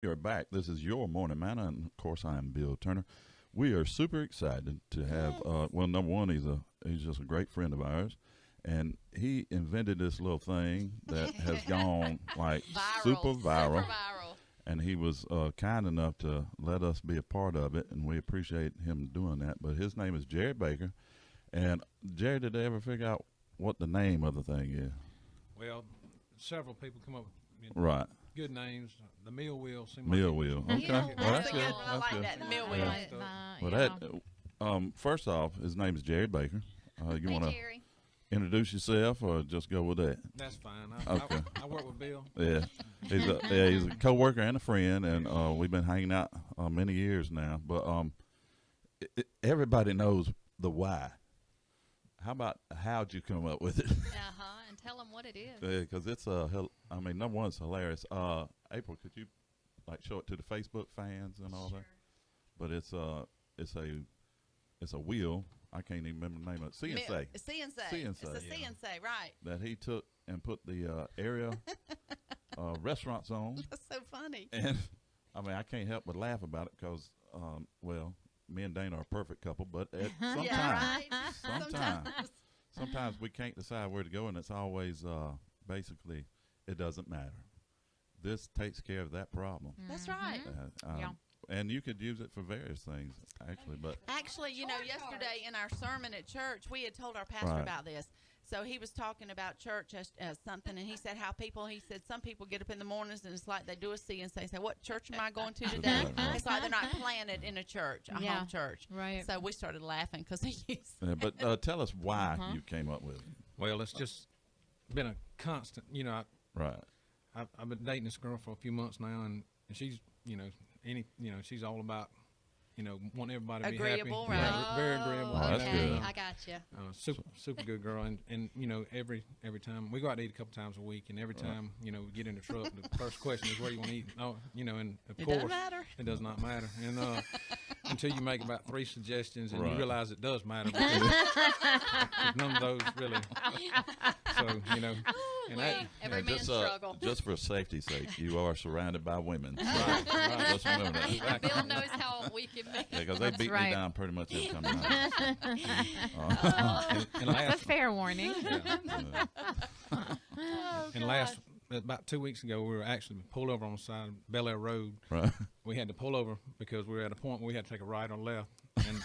We are back. This is your morning manna, and of course, I am Bill Turner. We are super excited to have. Yes. Well, number one, he's just a great friend of ours, and he invented this little thing that has gone like super Super viral. viral. And he was kind enough to let us be a part of it, and we appreciate him doing that. But his name is Jared Baker, and Jared, did they ever figure out what the name of the thing is? Well, several people come up with Right, good names. The Mill Wheel seemed Mill like Wheel. Mill Okay, Wheel. well That's that's a good. good one. I That's like good. that. The Mill Yeah. Wheel. Like Well, first off, his name is Jared Baker. You Hey, want to Jerry. introduce yourself, or just go with that? That's fine. Okay. I work with Bill. Yeah, he's a coworker and a friend, and we've been hanging out many years now. But everybody knows the why. How about how'd you come up with it? And tell them what it is. Because it's I mean, number one, it's hilarious. April, could you like show it to the Facebook fans and all that? But it's a wheel. I can't even remember the name of it. CNC CNC. It's a CNC. CNC, right. that he took and put the area restaurants on. That's so funny. And I mean, I can't help but laugh about it because, well, me and Dana are a perfect couple, but sometimes, Yeah, right. sometimes we can't decide where to go, and it's always basically it doesn't matter. This takes care of that problem. That's right. Yeah. And you could use it for various things, actually. But Actually, yesterday in our sermon at church, we had told our pastor Right. about this. So he was talking about church as something, and he said he said some people get up in the mornings and it's like they do a CNC and say, what church am I going to today? Right. It's like they're not planted in a church, a Yeah. home church. Right. So we started laughing because he used but tell us why you came up with it. Well, it's just been a constant. Right. I've been dating this girl for a few months now, and she's she's all about wanting everybody to be agreeable, happy. right? Yeah, very agreeable. Oh, that's okay, good. I got you. Super good girl, and every time we go out to eat a couple times a week, and every time we get in the truck, the first question is where you want to eat. Oh, and of It course doesn't matter. it does not matter, and until you make about 3 suggestions and Right. you realize it does matter, because none of those really. So and that, Every man's just, struggle. just for safety's sake, you are surrounded by women. So right. just remember that. Bill knows how we can be. Yeah, because they beat me right. down pretty much every time. I and That's a last fair warning. and last about 2 weeks ago, we were actually pulled over on the side of Bel Air Road. right. We had to pull over because we were at a point where we had to take a right or left, and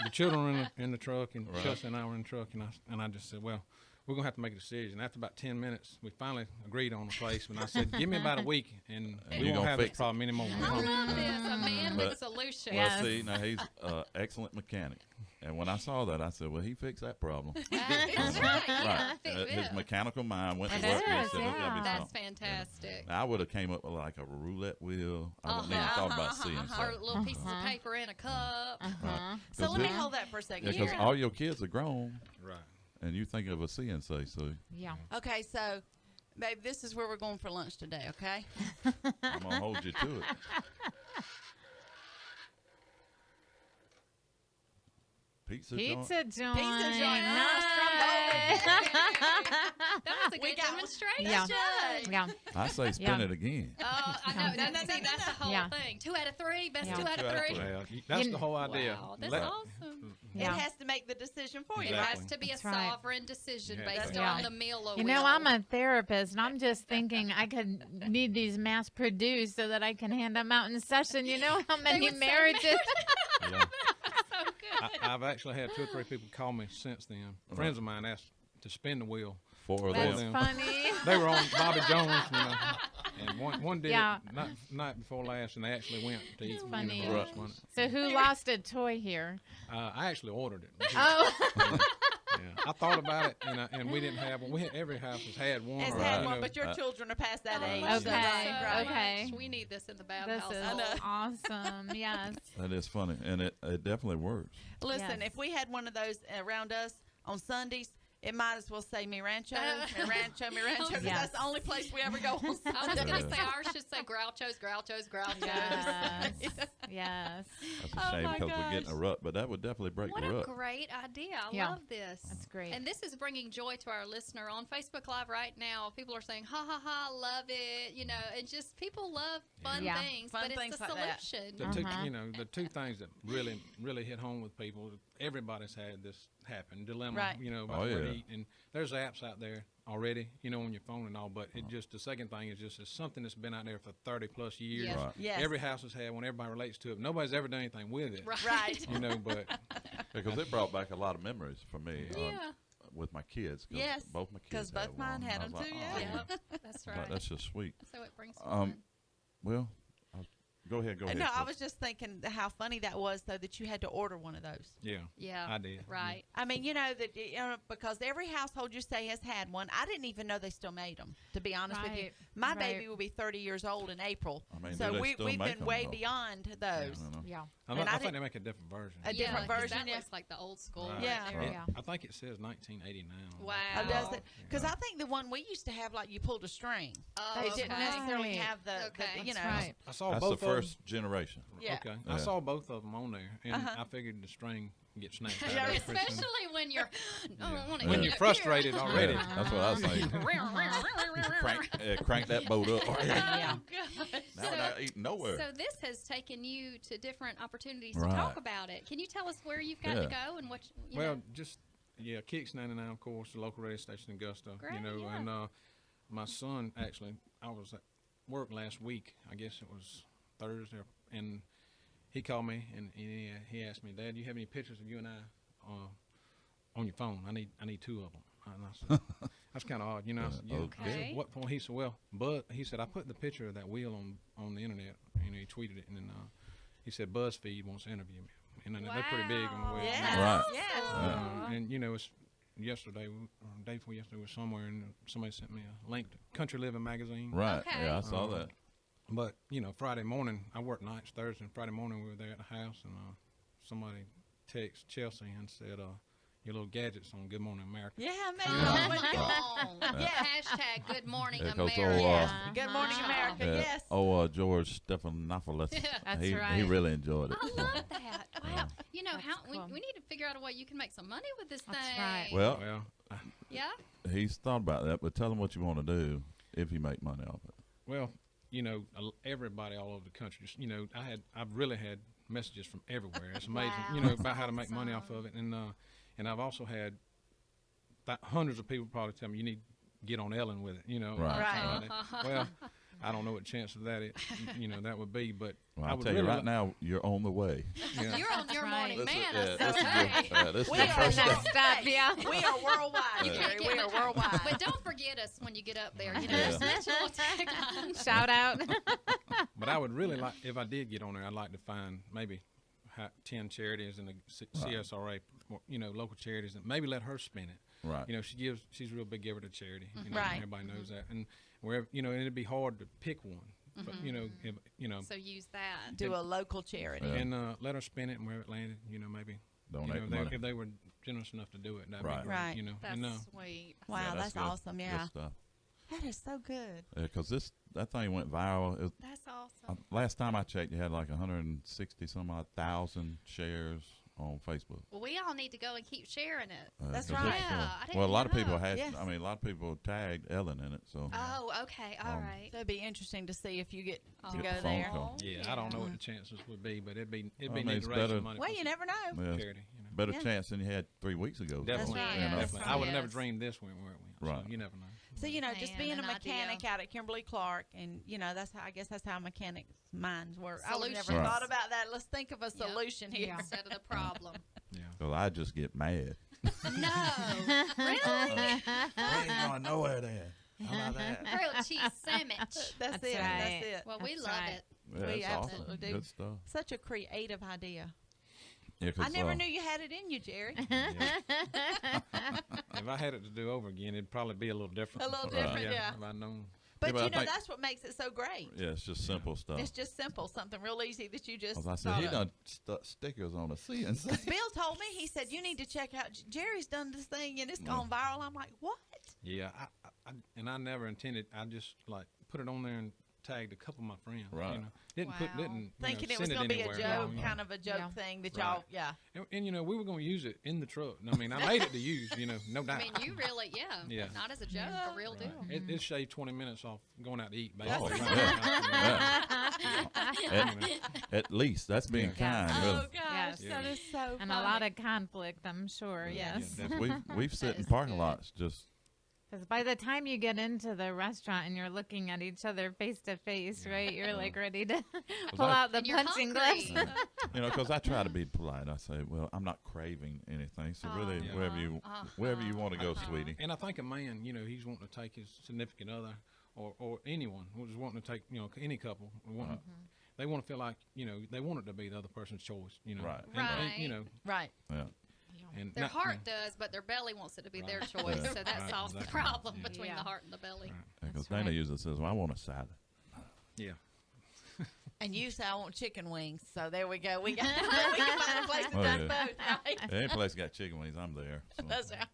the children were in the truck, and Right. Chelsea and I were in the truck, and I just said, well, we're gonna have to make a decision. After about 10 minutes, we finally agreed on a place, and I said, give me about a week, and we you're won't gonna have this fix it. problem anymore. I love this. A man with a But- solution. Yeah. Well, see, now he's an excellent mechanic. And when I saw that, I said, well, he fixed that problem. That's right. Yeah, Right. fix His it. mechanical mind went to It work and he is, said, there's got to be yeah. That's something. fantastic. Now, I would have came up with like a roulette wheel. I wouldn't even thought about seeing Or little pieces of paper in a cup. Right. So let me hold that for a second. Because all your kids are grown, Right. and you think of a CNC, so Yeah. Okay, so, babe, this is where we're going for lunch today, okay? I'm going to hold you to it. Pizza joint. Pizza joint. Pizza joint. Nice. That was a good demonstration. Yeah. Yeah. I say spin Yeah. it again. Oh, I know. That's the whole Yeah. thing. 2 out of 3. Best Yeah. 2 out of 3. Well, that's You- the whole idea. Wow, that's Let- awesome. Yeah. It has to make the decision for you. Exactly. It has to be That's a right. sovereign decision Yeah, based exactly. on Yeah. the meal. You know, I'm a therapist, and I'm just thinking I could need these mass produced so that I can hand them out in session. You know how many would say marriages? Yeah. so good. I've actually had 2 or 3 people call me since then. Friends of mine asked to spin the wheel. 4 of That's them. funny. They were on Bobby Jones, and one did Yeah. it night before last, and they actually went to eat. funny. For lunch one. So who lost a toy here? I actually ordered it. Oh, Yeah. I thought about it, and we didn't have one. Every house has had one. It's or, had you one, know, but your children are past that age. Okay, so right. okay. We need this in the this bathhouse. is I know. awesome. Yes. That is funny, and it definitely works. Listen, Yes. if we had one of those around us on Sundays, It might as well say Mi Rancho, Mi Rancho, Mi Rancho, because Yes. that's the only place we ever go on I was Sunday. just going to say ours should say Groucho's, Groucho's, Groucho's. Yes. Yes. That's Oh a shame my because we're getting gosh. a rut, but that would definitely break What the a rut. great idea. I Yeah. love this. That's great. And this is bringing joy to our listener on Facebook Live right now. People are saying, ha, ha, ha, love it. You know, and just people love fun Yeah. things, Fun but it's things the like that. solution. The Uh-huh. two things that really hit home with people. Everybody's had this happen dilemma. Right. About Oh, where to yeah. eat, and there's apps out there already. On your phone and all. But it just the second thing is just it's something that's been out there for 30+ years. Yes. Right. Yes. Every house has had one. Everybody relates to it. Nobody's ever done anything with it. Right. But Because it brought back a lot of memories for me Yeah. with my kids. Yes, Both my kids. because both mine one. had I was them too, like, yeah. oh. Yep, that's I was right. like, that's just sweet. So it brings Um, fun. Well, go ahead. No, I was just thinking how funny that was, though, that you had to order one of those. yeah, Yeah. I did. Right. I mean, because every household you say has had one. I didn't even know they still made them, to be honest with you. Right, My right. baby will be 30 years old in April. I mean, So do they we've still been make 'em, way though? beyond I those. don't know. Yeah. I, And I I think did- they make a different version. A different 'cause version, That yeah. looks like the old school. Right. Yeah. Right. Yeah. I think it says 1989. Wow. Oh, does it? Because Yeah. I think the one we used to have, like, you pulled a string. Oh, They didn't okay. necessarily Right. have the Okay. you know. That's right. I saw That's both the of 'em. first generation. Yeah. Okay, Yeah. I saw both of them on there, and Uh-huh. I figured the string would get snapped out. Yeah, after pretty soon. Especially when you're, I don't want to When Yeah. you're frustrated already. Yeah, that's what I was thinking. Crank that boat up. Yeah. Now we're not eating nowhere. So this has taken you to different opportunities Right. to talk about it. Can you tell us where you've got to go and what? You Well, know? just Kicks 99, of course, the local radio station in Augusta. Great, yeah. And my son actually, I was at work last week. I guess it was Thursday, and he called me and he asked me, "Dad, do you have any pictures of you and I on your phone? I need 2 of them." And I said, "That's kind of odd, I said, "Yeah." I said, Okay. "What for?" He said, "Well, he said I put the picture of that wheel on the internet. He tweeted it, and then he said BuzzFeed wants to interview me, and then they're pretty big on the web. Yeah. Right. Yeah. And it's yesterday, or day before yesterday, was somewhere, and somebody sent me a link to Country Living magazine. Right. Okay. Yeah, I saw that. But Friday morning, I work nights. Thursday and Friday morning, we were there at the house, and somebody texted Chelsea and said, "Your little gadgets on Good Morning America." Yeah, man. Oh, Way to go. come on. Yeah. Hashtag Good Morning Yeah, 'cause, America. Yeah. Good morning, Uh-huh. America. Yeah. Yes. George Stephanopoulos. That's he right. really enjoyed it. I love that. Wow. That's How cool. we need to figure out a way you can make some money with this That's thing. right. Well, Well, Yeah. he's thought about that, but tell him what you want to do if you make money off it. well, everybody all over the country. Just, I've really had messages from everywhere. It's amazing, Wow. about how to make money off of it, and I've also had hundreds of people probably tell me you need to get on Ellen with it. Right. Well, I don't know what chance of that that would be, but Well, I I'll would tell you really right like- now, you're on the way. Yeah. You're on your right. morning This is- manna. yeah, so this is hey. your- this is We your are first the step. next step, yeah. We are worldwide, You Jerry. can't get We are much- worldwide. But don't forget us when you get up there. Yeah. Just mention a little tagline. Shout out. But I would really like, if I did get on there, I'd like to find maybe 10 charities and the CSRA, local charities, and maybe let her spin it. Right. She's a real big giver to charity. Right. Everybody knows that, and wherever, and it'd be hard to pick one. But, So use that. Do a local charity. Yeah. and let her spin it, and where it landed, maybe. Donate the money. If they were generous enough to do it, that'd Right. be great. Right. That's and, sweet. Wow, that's good. awesome. Yeah. Good stuff. That is so good. Because that thing went viral. That's awesome. Last time I checked, you had like 160 some odd thousand shares on Facebook. Well, we all need to go and keep sharing it. That's 'cause right. it's, Yeah, I didn't well, a lot of know. people had. Yes. I mean, a lot of people tagged Ellen in it. So Oh, okay. All right. So it'd be interesting to see if you get to Oh. go phone there. call. Yeah, I don't know what the chances would be, but it'd be I neat mean, to it's raise better- some money. Well, for you some never know. yeah, charity. better Yeah. chance than you had 3 weeks ago. Definitely, right. You know? definitely. I would have never Yes. dreamed this went where it went. Right. So you never know. So just Man, being a an mechanic idea. out at Kimberly Clark, and I guess that's how mechanics' minds work. I would never Solutions. thought about that. Let's think of a Yep. solution here. Yeah. Instead of the problem. Yeah. Because I just get mad. No. Really? We ain't going nowhere then. How about that? Grilled cheese sandwich. That's That's it. right. That's it. Well, we That's love right. it. Yeah, We it's absolutely awesome. do. Good stuff. Such a creative idea. Yeah, 'cause, I never knew you had it in you, Jerry. If I had it to do over again, it'd probably be a little different. A little different, Right. yeah. If I'd known. But I you know, think- that's what makes it so great. Yeah, it's just simple stuff. It's just simple, something real easy that you just. As I said, thought he of. done stuck stickers on a CNC. Bill told me, he said, you need to check out, Jerry's done this thing and it's gone viral. I'm like, what? Yeah, I never intended. I just like put it on there and tagged a couple of my friends. Right. You know, didn't Wow. Thinking it send was going to be a anywhere. joke, Yeah. kind of a joke Yeah. thing that Right. y'all, yeah. And you know, we were going to use it in the truck. I mean, I made it to use. You know, no doubt. I mean, you really, Yeah. not as a joke, a real deal. It shaved 20 minutes off going out to eat. Oh, Basically. At least that's being Yeah. kind. Oh, Really. gosh, Yeah. that is so And funny. a lot of conflict, I'm sure. Yeah. Yes. Yeah, We've sit in is parking good. lots just. Because by the time you get into the restaurant and you're looking at each other face to face, right? You're like ready to pull I- out the And you're punching hungry. gloves. Because I try to be polite. I say, well, I'm not craving anything. So really, Yeah. wherever you want to go, sweetie. And I think a man, you know, he's wanting to take his significant other or anyone who's wanting to take, you know, any couple, wanting, they want to feel like, you know, they want it to be the other person's choice, you know. Right. And, you know, Right. Yeah. and Their not- heart does, but their belly wants it to be their Right. choice. Yeah. So that Right, solves the exactly. problem Yeah. between Yeah. the heart and the belly. Right. Because That's Dana right. usually says, well, I want a salad. Yeah. And you say I want chicken wings. So there we go. We got we can find a place that Oh, does yeah. both, right? Any place got chicken wings, I'm there. So That's right.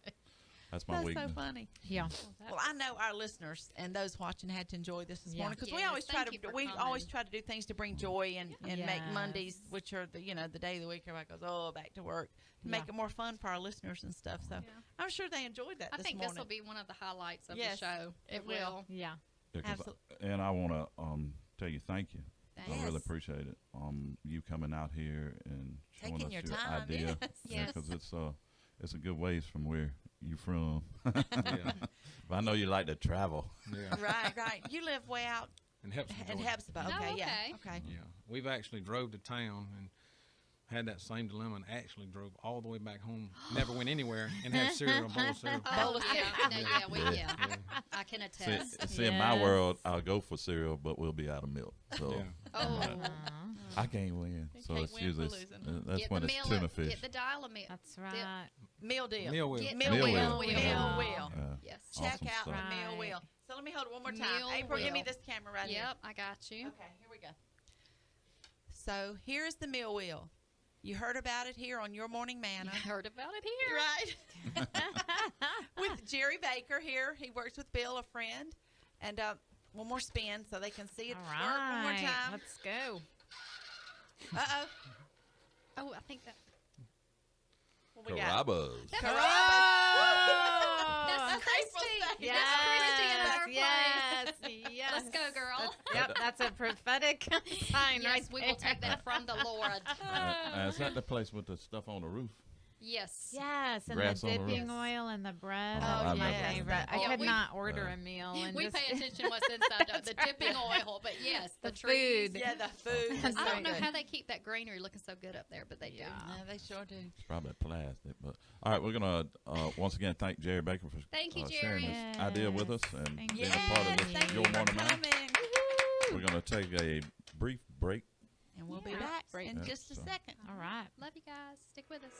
that's my That's weakness. so funny. Yeah. Well, I know our listeners and those watching had to enjoy this Yeah. morning because we Yes, always try thank you to for we always coming. try to do things to bring joy and make Yes. Mondays, which are the the day of the week everybody goes back to work, to make Yeah. it more fun for our listeners and stuff. So Yeah. I'm sure they enjoyed that I this think this morning. will be one of the highlights of Yes, the show. it will. Yeah. Yeah, 'cause Absolutely. and I want to tell you thank you. I really Yes. appreciate it. You coming out here and showing Taking us your your time, idea. yes. Yeah, Yes. because it's a good ways from where you from. Yeah. But I know you like to travel. Yeah. right. You live way out And helps. in Hebsburg. Oh, Okay, yeah. okay. Okay. Yeah. We've actually drove to town and had that same dilemma and actually drove all the way back home. Never went anywhere and had cereal, a bowl of cereal. Oh, yeah. No, yeah, Yeah. I can See, attest. see, in my Yes. world, I'll go for cereal, but we'll be out of milk. So Yeah. Oh, I can't win. You So can't it's win for usually losing. that's get when the it's meal, tuna fish. get the dial of meal. That's right. Meal deal. Meal wheel. Get Meal Meal wheel. wheel. Meal Yeah. wheel. Yes. Check Awesome out stuff. the meal Right. wheel. So let me hold it one more time. Meal April, give me wheel. this camera right here. Yep, I got you. Okay, here we go. So here's the meal wheel. You heard about it here on Your Morning Manna. I heard about it here. Right. With Jerry Baker here. He works with Bill, a friend. And one more spin so they can see it All work one more right. time. Let's go. Uh-oh. Oh, I think that. What we got? Carabas. That's Oh! That's Christy. Yes. That's Christy in our Yes. Yes. Let's go, girl. Yep, that's a prophetic sign right Yes, we will take that from the Lord. Is that the place with the stuff on the roof? Yes. Yes, and Grass the on the roof. dipping oil and the bread. Oh, Oh, I've my never had favorite. that. I Yeah, could we- not order Yeah. a meal and We just pay attention to what's inside the dipping oil, but yes, the, The trees. food. Yeah, the food. That's I so don't know good. how they keep that greenery looking so good up there, but they do. Yeah, they sure do. It's probably plastic. But all right, we're gonna once again thank Jerry Baker for Thank you, sharing Jerry. this idea with us and Thank being you. a part of this thank Your you for Morning Man. coming. We're gonna take a brief break. And we'll be Yeah. back Break. in Yeah, just a so. second. All right. Love you guys. Stick with us.